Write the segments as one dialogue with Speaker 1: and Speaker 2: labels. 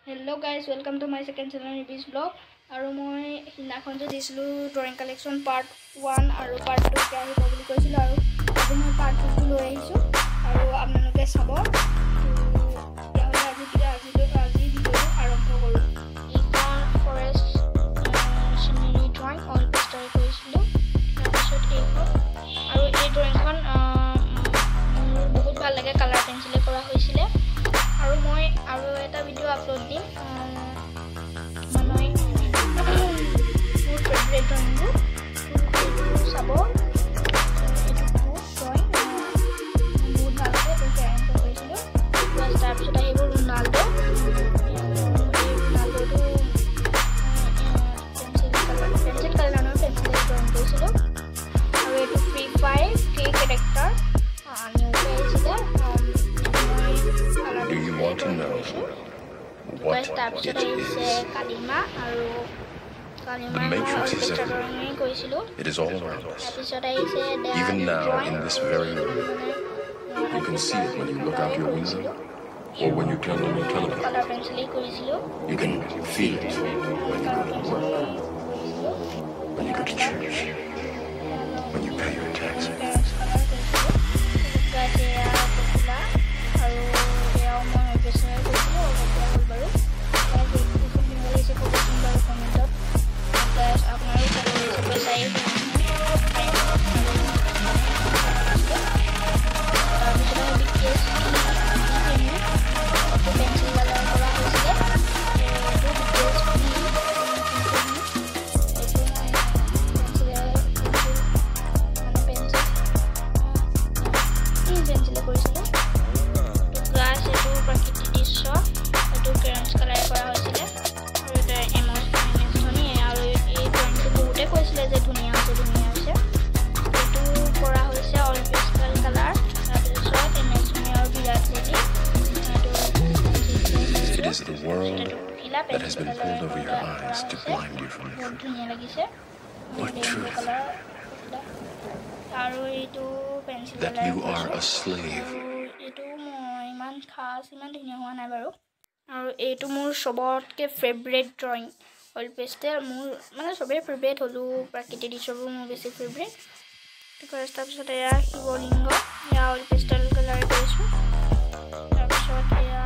Speaker 1: Hello guys, welcome to my second channel Nibis vlog. Aru moi hinakhon je disilu drawing collection part 1 aru part 2 ke ahi boli koisilu aru aji moi part 2 loi ahisu aru apnaloke sabo to aji video arambho koru econ forest scenery drawing all poster koisilu episode 8 aru ei drawing kon bahut bhal lage color pencil kora hoisile aru moi aru eta video upload dim manoi মোৰ favorite drawing sabo etu drawing বহুত ভাল লাগে তো কেন কৰিছিলো plus তাৰপিছত আহিব Ronaldo তো pencil colour drawing কৰিছিলো আৰু এটো ফ্ৰী ফায়াৰ কে ক্যাৰেক্টাৰ নিউ পেজে
Speaker 2: Do you want to know what it is? The Matrix is everywhere. It is all around us. Even now, in this very room, you can see it when you look out your window or when you turn on your television. You can feel it when you go to work, when you go to church, when you pay your taxes. It is the world that has been pulled over your eyes to blind you from the truth. What truth? That you are a slave.
Speaker 1: আৰু এইটো মোৰ সবতকে favourite drawing all pastel মোৰ মানে সবে favourite হলো প্ৰাকৃতিক দৃশ্যবোৰ মোৰ বেছি ফেভাৰিট তো ফাৰ্স্ট তাৰপিছত এয়া শিৱলিংগ এয়া অল পেস্টেল কালাৰ কৰিছো তাৰপিছত এয়া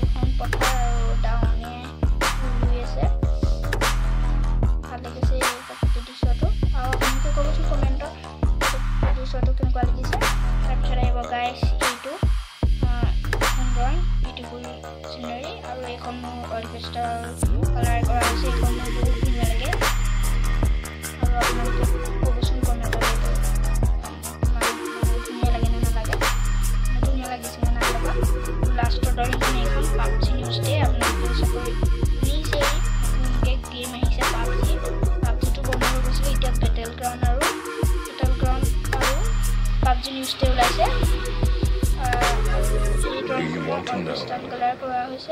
Speaker 1: এখন পথাৰ আৰু ডাউনে হৈ আছে ভাল লাগিছে এই প্ৰাকৃতিক দৃশ্যটো আৰু আপোনালোকে ক'বচোন কমেণ্টত দৃশ্যটো কেনেকুৱা লাগিছে তাৰপিছত আহিব গাইছ এইটো drawing beautiful scenery aru ekhon oil pastel color kora hoise ekhon bahut dhuniya lage aru apnaloke kobosun comment kori dhuniya lage na lage dhuniya lagise na laga last drawing kon ekhon PUBG news day apnaloke sakoi niche ek game ahise PUBG to bonor hoise eta battleground aru PUBG news day ulaise
Speaker 2: Do you want to know what it is?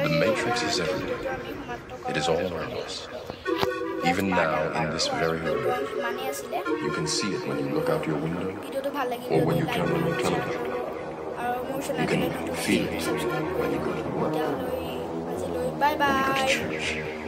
Speaker 2: The Matrix is everywhere. It is all around us. Even now, in this very room, you can see it when you look out your window or when you turn on your television. You can feel it when you go to work,
Speaker 1: Bye bye.
Speaker 2: when you go to church.